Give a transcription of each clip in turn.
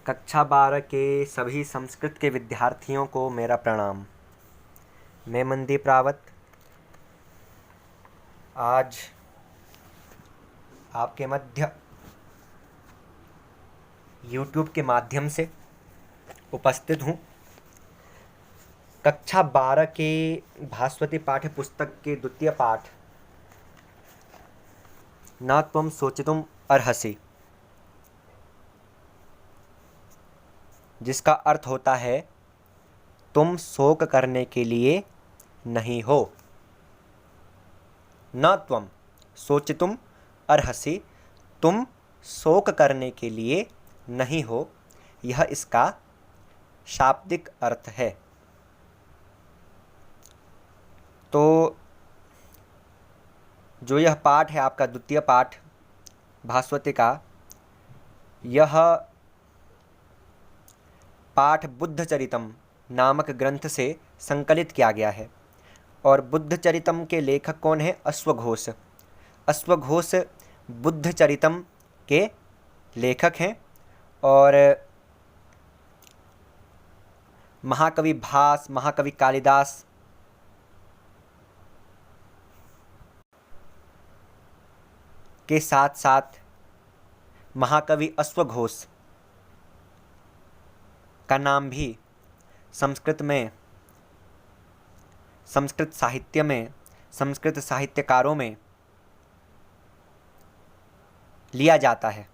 कक्षा 12 के सभी संस्कृत के विद्यार्थियों को मेरा प्रणाम। मैं मनदीप रावत आज आपके मध्य YouTube के माध्यम से उपस्थित हूँ। कक्षा 12 के भास्वती पाठ्य पुस्तक के द्वितीय पाठ न त्वं शोचितुम् अर्हसि, जिसका अर्थ होता है तुम शोक करने के लिए नहीं हो। न त्वं शोचितुम् अर्हसि, तुम शोक करने के लिए नहीं हो, यह इसका शाब्दिक अर्थ है। तो जो यह पाठ है आपका द्वितीय पाठ भास्वती का, यह पाठ बुद्धचरितम नामक ग्रंथ से संकलित किया गया है। और बुद्धचरितम के लेखक कौन है? अश्वघोष। अश्वघोष बुद्धचरितम के लेखक हैं। और महाकवि भास, महाकवि कालिदास के साथ साथ महाकवि अश्वघोष का नाम भी संस्कृत में, संस्कृत साहित्य में, संस्कृत साहित्यकारों में लिया जाता है।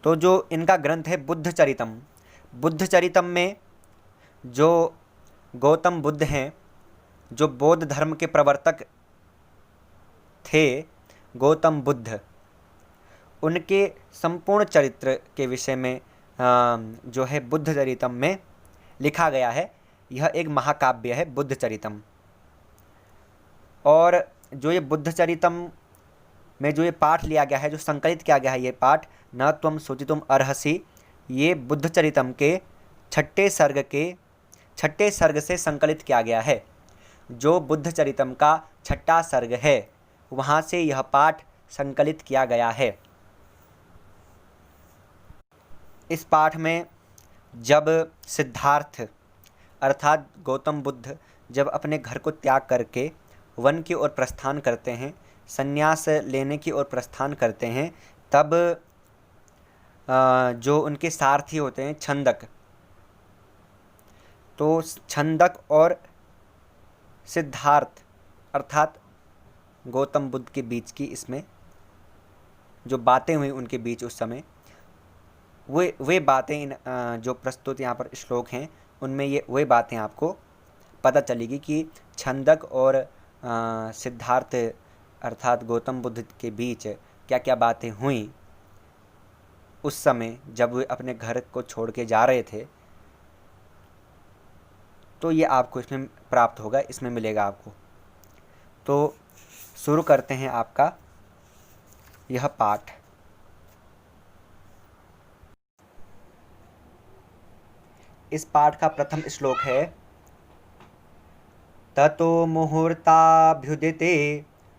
तो जो इनका ग्रंथ है बुद्धचरितम, बुद्धचरितम में जो गौतम बुद्ध हैं, जो बौद्ध धर्म के प्रवर्तक थे, गौतम बुद्ध, उनके संपूर्ण चरित्र के विषय में जो है बुद्धचरितम में लिखा गया है। यह एक महाकाव्य है बुद्धचरितम। और जो ये बुद्धचरितम में जो ये पाठ लिया गया है, जो संकलित किया गया है, ये पाठ न त्वं शोचितुम् अर्हसि, ये बुद्धचरितम के छठे सर्ग से संकलित किया गया है। जो बुद्धचरितम का छठा सर्ग है, वहाँ से यह पाठ संकलित किया गया है। इस पाठ में जब सिद्धार्थ अर्थात गौतम बुद्ध जब अपने घर को त्याग करके वन की ओर प्रस्थान करते हैं, संन्यास लेने की ओर प्रस्थान करते हैं, तब जो उनके सारथी होते हैं छंदक, तो छंदक और सिद्धार्थ अर्थात गौतम बुद्ध के बीच की इसमें जो बातें हुई उनके बीच उस समय, वे बातें जो प्रस्तुत यहाँ पर श्लोक हैं उनमें वे बातें आपको पता चलेगी कि छंदक और सिद्धार्थ अर्थात गौतम बुद्ध के बीच क्या क्या बातें हुई उस समय जब वे अपने घर को छोड़ के जा रहे थे। तो ये आपको इसमें प्राप्त होगा, इसमें मिलेगा आपको। तो शुरू करते हैं आपका यह पाठ। इस पाठ का प्रथम श्लोक है ततो मुहूर्ताभ्युदिते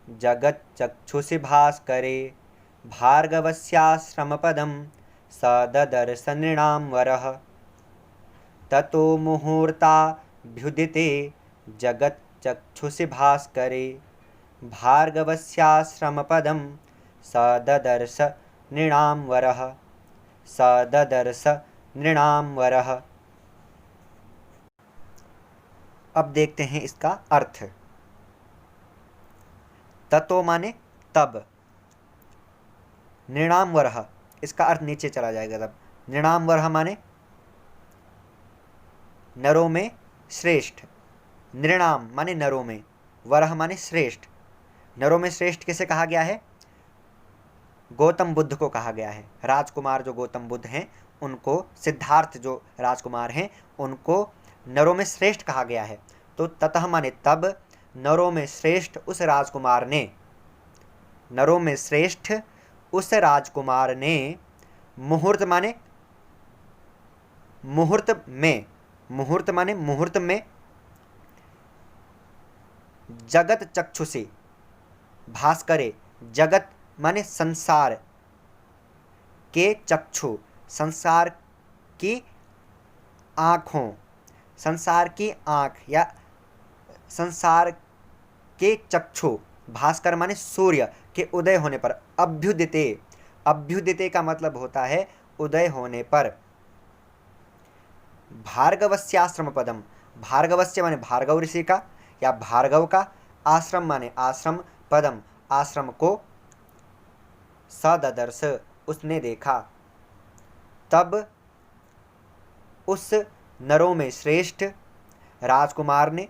जगच्चक्षुषि भास्करे भार्गवस्याश्रमपदं स ददर्श नृणां वरः। ततो मुहूर्ताभ्युदिते जगच्चक्षुषि भास्करे भार्गवस्याश्रमपदं स ददर्श नृणां वरः। स ददर्श नृणां वरः। अब देखते हैं इसका अर्थ। ततो माने तब, नृणाम वरह इसका अर्थ नीचे चला जाएगा तब। नृणाम वरह माने नरों में श्रेष्ठ, नृणाम माने नरों में, वरह माने श्रेष्ठ। नरों में श्रेष्ठ किसे कहा गया है? गौतम बुद्ध को कहा गया है। राजकुमार जो गौतम बुद्ध हैं उनको, सिद्धार्थ जो राजकुमार हैं उनको नरों में श्रेष्ठ कहा गया है। तो ततः माने तब, नरों में श्रेष्ठ उस राजकुमार ने, नरों में श्रेष्ठ उस राजकुमार ने, मुहूर्त माने मुहूर्त में, मुहूर्त माने मुहूर्त में, जगत चक्षुषे भास्करे, जगत माने संसार, के चक्षु, संसार की आँखों, संसार की आँख या संसार के चक्षु, भास्कर माने सूर्य के उदय होने पर, अभ्युदिते, अभ्युदिते का मतलब होता है उदय होने पर, भार्गवस्याश्रम पदम, भार्गवस्य माने भार्गव ऋषि का या भार्गव का, आश्रम माने आश्रम, पदम आश्रम को, सददर्श उसने देखा, तब उस नरों में श्रेष्ठ राजकुमार ने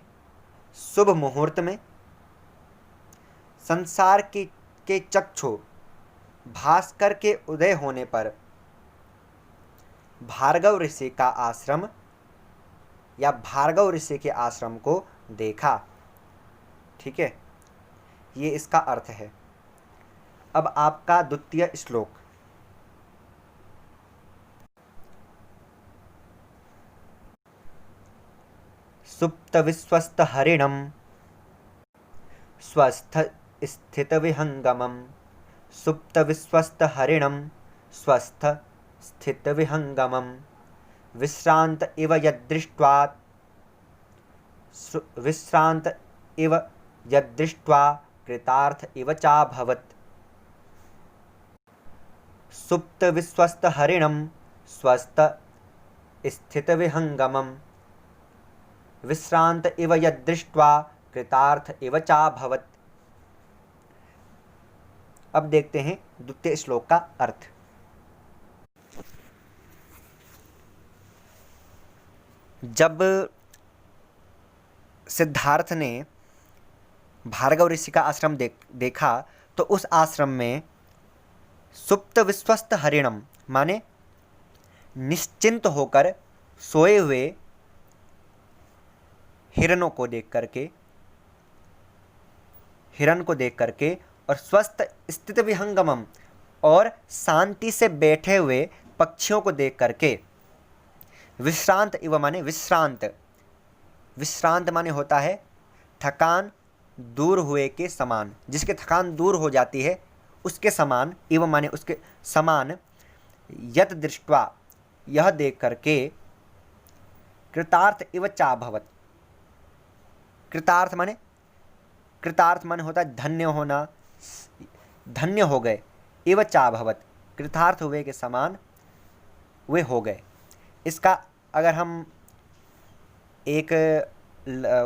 शुभ मुहूर्त में संसार के चक्षु भास्कर के उदय होने पर भार्गव ऋषि का आश्रम या भार्गव ऋषि के आश्रम को देखा। ठीक है, ये इसका अर्थ है। अब आपका द्वितीय श्लोक। सुप्त विश्वस्त हरिणम स्वस्थ स्थित विहंगमम, सुप्त विश्वस्त हरिणम स्वस्थ स्थित विहंगमम, विश्रांत इव यदृष्ट्वा, विश्रांत इव यदृष्ट्वा कृतार्थ इव चाभवत्। सुप्त विश्वस्त हरिणम स्वस्थ स्थित विहंगमम, विश्रांत इव यदृष्ट्वा कृतार्थ इव चाभवत्। अब देखते हैं द्वितीय श्लोक का अर्थ। जब सिद्धार्थ ने भार्गव ऋषि का आश्रम देखा तो उस आश्रम में सुप्त विश्वस्त हरिणम माने निश्चिंत होकर सोए हुए हिरणों को देख करके, हिरण को देख करके, और स्वस्थ स्थित विहंगमम और शांति से बैठे हुए पक्षियों को देख करके, विश्रांत इव माने विश्रांत, विश्रांत माने होता है थकान दूर हुए के समान, जिसके थकान दूर हो जाती है उसके समान, इव माने उसके समान, यत दृष्ट्वा यह देख करके, कृतार्थ इव चाभवत्, कृतार्थ माने, कृतार्थ माने होता है धन्य होना, धन्य हो गए, इव चाभवत् कृतार्थ हुए के समान वे हो गए। इसका अगर हम एक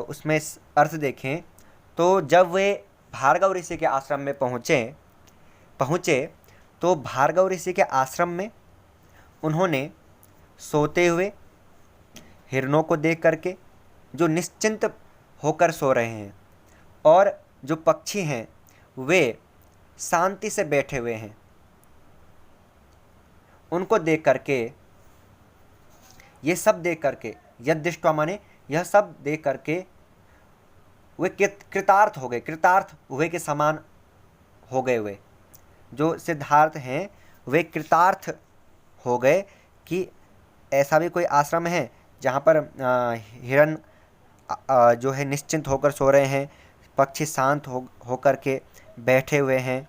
उसमें अर्थ देखें तो जब वे भार्गव ऋषि के आश्रम में पहुँचे तो भार्गव ऋषि के आश्रम में उन्होंने सोते हुए हिरणों को देख करके, जो निश्चिंत होकर सो रहे हैं, और जो पक्षी हैं वे शांति से बैठे हुए हैं, उनको देख करके, ये सब देख करके, यदृष्ट्वा माने यह सब देख करके वे कृतार्थ हो गए, कृतार्थ हुए के समान हो गए। वे जो सिद्धार्थ हैं वे कृतार्थ हो गए कि ऐसा भी कोई आश्रम है जहाँ पर हिरण जो है निश्चिंत होकर सो रहे हैं, पक्षी शांत होकर के बैठे हुए हैं।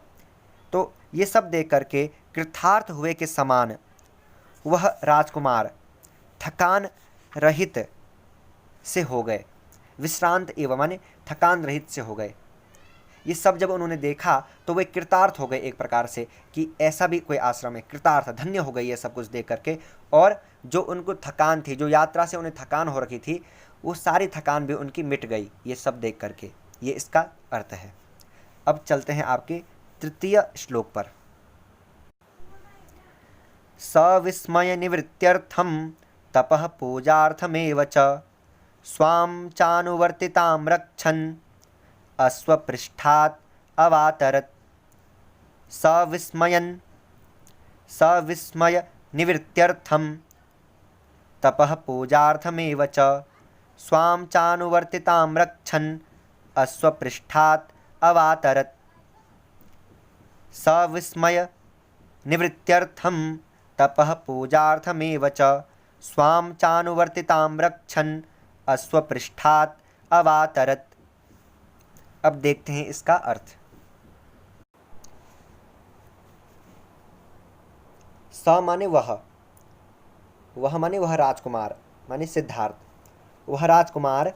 तो ये सब देख करके कृतार्थ हुए के समान वह राजकुमार थकान रहित से हो गए, विश्रांत एवं माने थकान रहित से हो गए। ये सब जब उन्होंने देखा तो वे कृतार्थ हो गए एक प्रकार से कि ऐसा भी कोई आश्रम है, कृतार्थ, धन्य हो गई ये सब कुछ देख करके। और जो उनको थकान थी, जो यात्रा से उन्हें थकान हो रखी थी, वो सारी थकान भी उनकी मिट गई ये सब देख करके। ये इसका अर्थ है। अब चलते हैं आपके तृतीय श्लोक पर। सविस्मय निवृत्त्यर्थम तपः पूजार्थमेव च स्वां चानुवर्तितां रक्षन् अश्वपृष्ठात् अवातरत्। सविस्मय निवृत्त्यर्थं तपः पूजार्थमेव च स्वां चानुवर्तितां रक्षन् अश्वपृष्ठात् अवातरत्। सविस्मय निवृत्त्यर्थं तपः पूजार्थमेव च स्वां चानुवर्तितां रक्षन् अश्वपृष्ठात् अवातरत्। अब देखते हैं इसका अर्थ। स माने वह, वह माने वह राजकुमार माने सिद्धार्थ, वह राजकुमार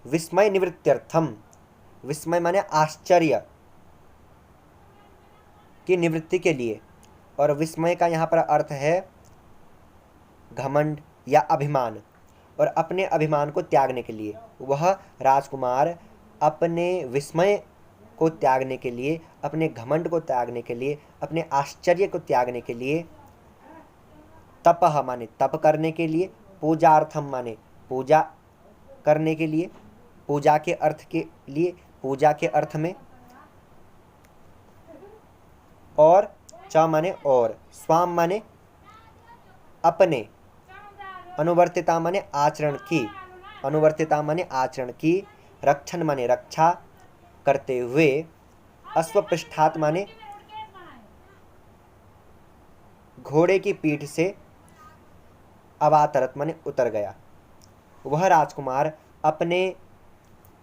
विस्मय निवृत्त्यर्थम, विस्मय माने आश्चर्य की निवृत्ति के लिए, और विस्मय का यहाँ पर अर्थ है घमंड या अभिमान, और अपने अभिमान को त्यागने के लिए वह राजकुमार अपने विस्मय को त्यागने के लिए, अपने घमंड को त्यागने के लिए, अपने आश्चर्य को त्यागने के लिए, तपह माने तप करने के लिए, पूजार्थम माने पूजा करने के लिए, पूजा के अर्थ के लिए, पूजा के अर्थ में, और च माने और, स्वाम माने अपने, अनुवर्तिता माने आचरण की, अनुवर्तिता माने आचरण की, रक्षण माने रक्षा करते हुए, अश्वपृष्ठात् माने घोड़े की पीठ से, अवातरत माने उतर गया। वह राजकुमार अपने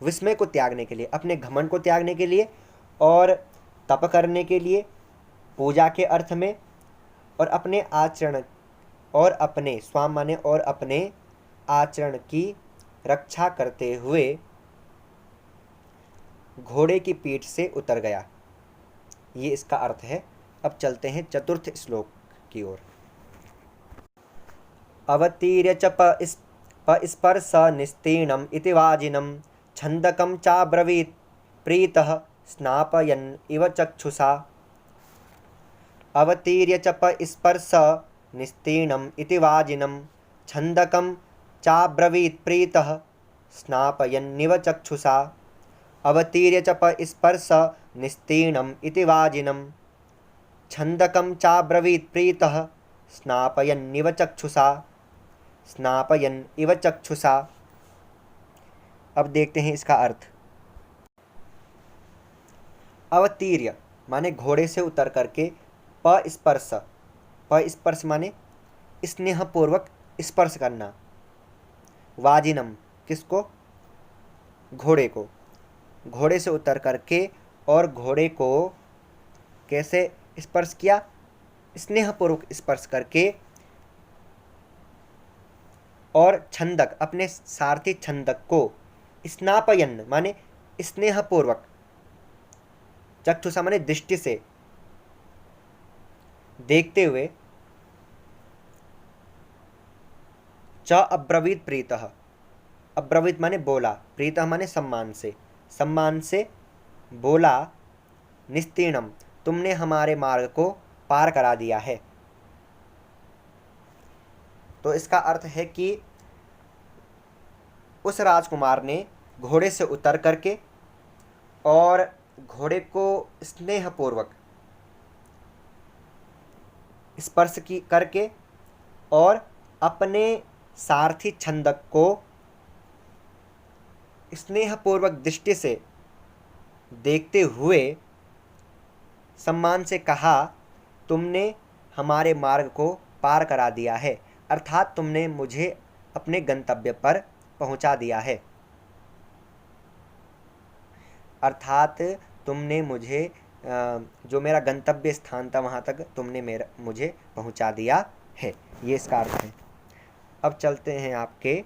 विस्मय को त्यागने के लिए, अपने घमंड को त्यागने के लिए, और तप करने के लिए, पूजा के अर्थ में, और अपने आचरण, और अपने स्वाम माने और अपने आचरण की रक्षा करते हुए घोड़े की पीठ से उतर गया। ये इसका अर्थ है। अब चलते हैं चतुर्थ श्लोक की ओर। अवतीर्य च स्पर्श निस्तीर्णम इति वाजिनं छंदकं चाब्रवीत् प्रीतः स्नापयन् इव चक्षुषा। अवतीर्य च स्पर्श निस्तीर्णम इति वाजिनं छंदकं चाब्रवीत् प्रीतः स्नापयन्निव चक्षुषा। अवतीर्य च स्पर्श निस्तीर्णम इति वाजिनं छंदकं चाब्रवीत् प्रीतः स्नापयन्निव चक्षुषा, स्नापयन् इव चक्षुषा। अब देखते हैं इसका अर्थ। अवतीर्य माने घोड़े से उतर करके, स्पर्श, स्पर्श माने स्नेहपूर्वक स्पर्श करना, वाजिनम किसको, घोड़े को, घोड़े से उतर करके और घोड़े को कैसे स्पर्श किया, स्नेहपूर्वक स्पर्श करके, और छंदक अपने सारथी छंदक को, स्नापयन माने स्नेहपूर्वक, चक्षुषा माने दृष्टि से देखते हुए, च अब्रवीत प्रीतः, अब्रवीत माने बोला, प्रीतः माने सम्मान से, सम्मान से बोला, निस्तीर्णम तुमने हमारे मार्ग को पार करा दिया है। तो इसका अर्थ है कि उस राजकुमार ने घोड़े से उतर करके और घोड़े को स्नेहपूर्वक स्पर्श की करके और अपने सारथी छंदक को स्नेहपूर्वक दृष्टि से देखते हुए सम्मान से कहा, तुमने हमारे मार्ग को पार करा दिया है, अर्थात तुमने मुझे अपने गंतव्य पर पहुंचा दिया है, अर्थात तुमने मुझे जो मेरा गंतव्य स्थान था वहाँ तक तुमने मुझे पहुँचा दिया है। ये इसका अर्थ है। अब चलते हैं आपके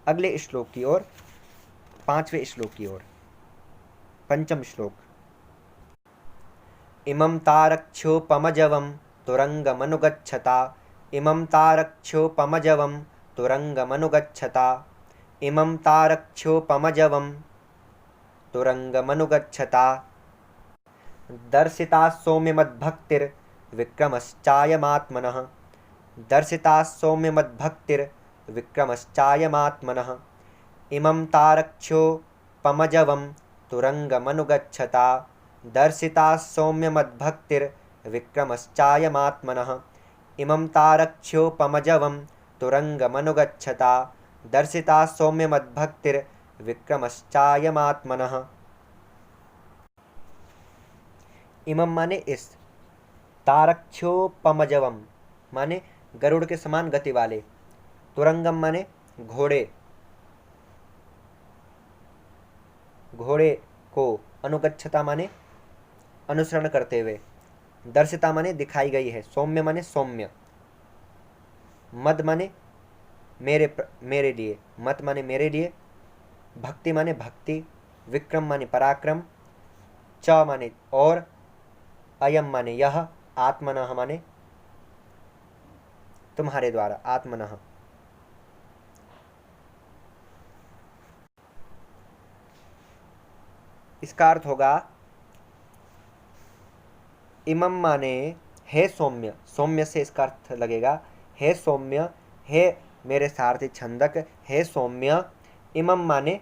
अगले श्लोक की ओर, 5वें श्लोक की ओर। पंचम श्लोक। इमं तारक्षोपमजवं तुरंगमनुगच्छता, इमं तारक्षोपमजवं तुरंगमनुगच्छता, इमं तारक्षोपमजवं तुरंगमनुगच्छता। दर्शिता सौम्यमद्भक्तिर्विक्रमश्चायमात्मनः, दर्शिता सौम्यमद्भक्तिर्विक्रमश्चायमात्मनः, इमं तारक्षोपमजवं तुरंगमनुगच्छता, दर्शिता सौम्यमद्भक्तिर्विक्रमश्चायमात्मनः, इमं तारक्षोपमजवं तुरंगमनुगच्छता, दर्शिता सौम्यमद्भक्तिर्विक्रमश्चायमात्मनः। इमं माने इस, तारक्षोपमजवम माने गरुड़ के समान गति वाले, तुरंगम माने घोड़े, घोड़े को, अनुगच्छता माने अनुसरण करते हुए, दर्शिता माने दिखाई गई है, सौम्य माने सौम्य, मद माने मेरे लिए, मत माने मेरे लिए, भक्ति माने भक्ति, विक्रम माने पराक्रम, च माने और, अयम माने यह, आत्मनः माने तुम्हारे द्वारा, आत्मनः। इसका अर्थ होगा इमम माने हे सौम्य, सौम्य से इसका अर्थ लगेगा हे सौम्य, हे मेरे सारथी छंदक, हे सौम्य, इमम माने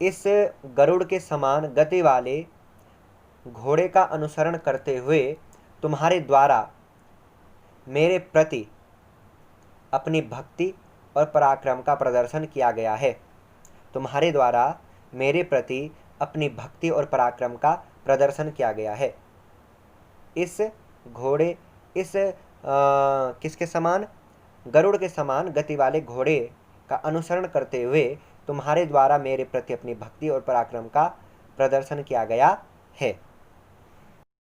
इस गरुड़ के समान गति वाले घोड़े का अनुसरण करते हुए तुम्हारे द्वारा मेरे प्रति अपनी भक्ति और पराक्रम का प्रदर्शन किया गया है। तुम्हारे द्वारा मेरे प्रति अपनी भक्ति और पराक्रम का प्रदर्शन किया गया है। इस घोड़े, इस किसके समान, गरुड़ के समान गति वाले घोड़े का अनुसरण करते हुए तुम्हारे द्वारा मेरे प्रति अपनी भक्ति और पराक्रम का प्रदर्शन किया गया है।